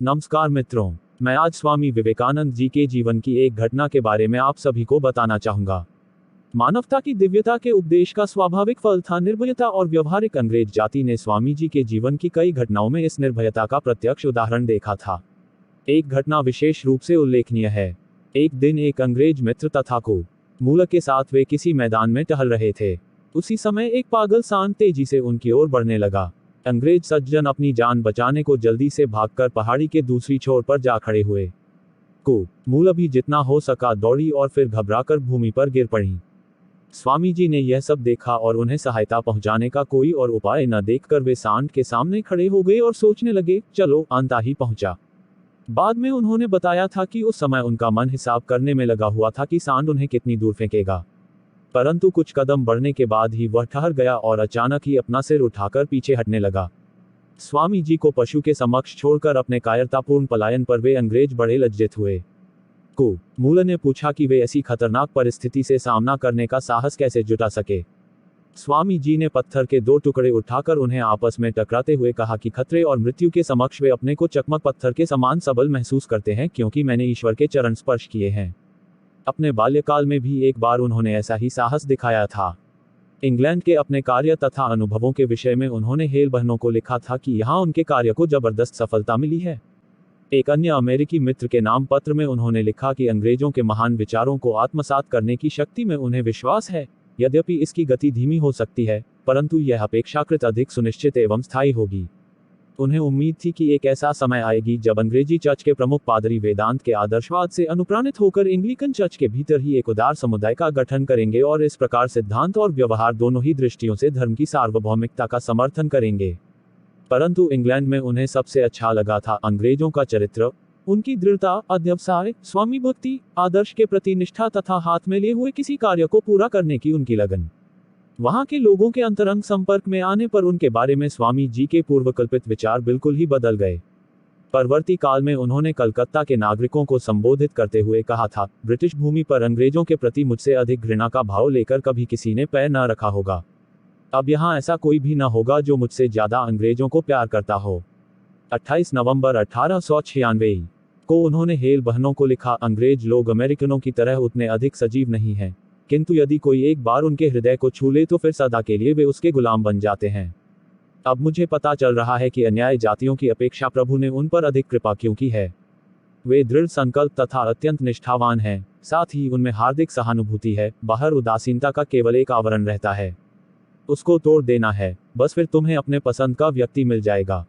नमस्कार मित्रों, मैं आज स्वामी विवेकानंद जी के जीवन की एक घटना के बारे में आप सभी को बताना चाहूंगा। मानवता की दिव्यता के उपदेश का स्वाभाविक फल था निर्भयता और व्यवहारिक अंग्रेज जाति ने स्वामी जी के जीवन की कई घटनाओं में इस निर्भयता का प्रत्यक्ष उदाहरण देखा था। एक घटना विशेष रूप से उल्लेखनीय है। एक दिन एक अंग्रेज मित्र तथा को मूलक के साथ वे किसी मैदान में टहल रहे थे। उसी समय एक पागल सांड तेजी से उनकी ओर बढ़ने लगा। अंग्रेज सज्जन अपनी जान बचाने को जल्दी से भागकर पहाड़ी के दूसरी छोर पर जा खड़े हुए। मूल भी जितना हो सका दौड़ी और फिर घबराकर भूमि पर गिर पड़ी। स्वामी जी ने यह सब देखा और उन्हें सहायता पहुंचाने का कोई और उपाय न देखकर वे सांड के सामने खड़े हो गए और सोचने लगे, चलो अंत आ ही पहुंचा। बाद में उन्होंने बताया था कि उस समय उनका मन हिसाब करने में लगा हुआ था कि सांड उन्हें कितनी दूर फेंकेगा, परंतु कुछ कदम बढ़ने के बाद ही वह ठहर गया और अचानक ही अपना सिर उठाकर पीछे हटने लगा। स्वामी जी को पशु के समक्ष छोड़कर अपने कायरतापूर्ण पलायन पर वे अंग्रेज बड़े लज्जित हुए। मूल ने पूछा कि वे ऐसी खतरनाक परिस्थिति से सामना करने का साहस कैसे जुटा सके। स्वामी जी ने पत्थर के 2 टुकड़े उठाकर उन्हें आपस में टकराते हुए कहा कि खतरे और मृत्यु के समक्ष वे अपने को चकमक पत्थर के समान सबल महसूस करते हैं, क्योंकि मैंने ईश्वर के चरण स्पर्श किए हैं। अपने बाल्यकाल में भी एक बार उन्होंने ऐसा ही साहस दिखाया था। इंग्लैंड के अपने कार्य तथा अनुभवों के विषय में उन्होंने हेल बहनों को लिखा था कि यहाँ उनके कार्य को जबरदस्त सफलता मिली है। एक अन्य अमेरिकी मित्र के नाम पत्र में उन्होंने लिखा कि अंग्रेजों के महान विचारों को आत्मसात करने की शक्ति में उन्हें विश्वास है। यद्यपि इसकी गति धीमी हो सकती है, परंतु यह अपेक्षाकृत अधिक सुनिश्चित एवं स्थायी होगी। उन्हें उम्मीद थी कि एक ऐसा समय आएगी जब अंग्रेजी चर्च के प्रमुख पादरी वेदांत के आदर्शवाद से अनुप्राणित होकर एंग्लिकन चर्च के भीतर ही एक उदार समुदाय का गठन करेंगे और इस प्रकार सिद्धांत और व्यवहार दोनों ही दृष्टियों से धर्म की सार्वभौमिकता का समर्थन करेंगे। परंतु इंग्लैंड में उन्हें सबसे अच्छा लगा था अंग्रेजों का चरित्र, उनकी दृढ़ता, अध्यवसाय, स्वामी भक्ति, आदर्श के प्रति निष्ठा तथा हाथ में लिए हुए किसी कार्य को पूरा करने की उनकी लगन। वहां के लोगों के अंतरंग संपर्क में आने पर उनके बारे में स्वामी जी के पूर्वकल्पित विचार बिल्कुल ही बदल गए। परवर्ती काल में उन्होंने कलकत्ता के नागरिकों को संबोधित करते हुए कहा था, ब्रिटिश भूमि पर अंग्रेजों के प्रति मुझसे अधिक घृणा का भाव लेकर कभी किसी ने पैर न रखा होगा। अब यहाँ ऐसा कोई भी न होगा जो मुझसे ज्यादा अंग्रेजों को प्यार करता हो। 28 नवंबर 1896 को उन्होंने हेल बहनों को लिखा, अंग्रेज लोग अमेरिकनों की तरह उतने अधिक सजीव नहीं हैं, किंतु यदि कोई एक बार उनके हृदय को छू ले तो फिर सदा के लिए वे उसके गुलाम बन जाते हैं। अब मुझे पता चल रहा है कि अन्याय जातियों की अपेक्षा प्रभु ने उन पर अधिक कृपा क्यों की है। वे दृढ़ संकल्प तथा अत्यंत निष्ठावान हैं, साथ ही उनमें हार्दिक सहानुभूति है। बाहर उदासीनता का केवल एक आवरण रहता है, उसको तोड़ देना है, बस फिर तुम्हें अपने पसंद का व्यक्ति मिल जाएगा।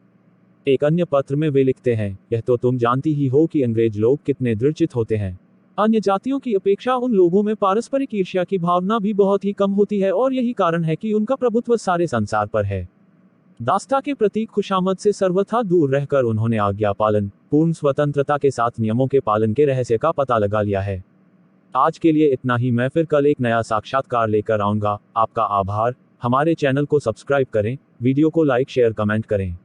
एक अन्य पत्र में वे लिखते हैं, यह तो तुम जानती ही हो कि अंग्रेज लोग कितने दृढ़चित होते हैं। अन्य जातियों की अपेक्षा उन लोगों में पारस्परिक ईर्ष्या की भावना भी बहुत ही कम होती है और यही कारण है कि उनका प्रभुत्व सारे संसार पर है। दासता के प्रतीक खुशामद से सर्वथा दूर रहकर उन्होंने आज्ञा पालन, पूर्ण स्वतंत्रता के साथ नियमों के पालन के रहस्य का पता लगा लिया है। आज के लिए इतना ही। मैं फिर कल एक नया साक्षात्कार लेकर आऊंगा। आपका आभार। हमारे चैनल को सब्सक्राइब करें, वीडियो को लाइक, शेयर, कमेंट करें।